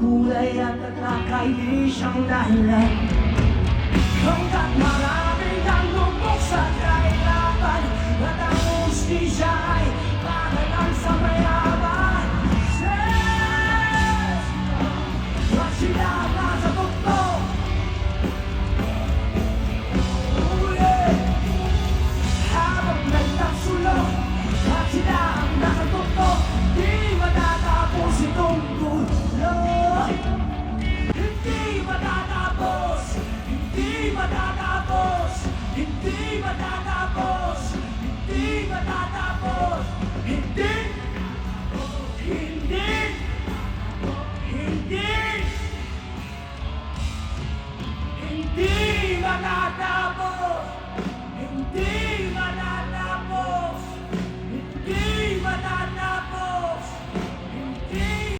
kulay at taglakay di siyang dahilan. Hanggat marami kang lubog sa kahirapan at ang ustisya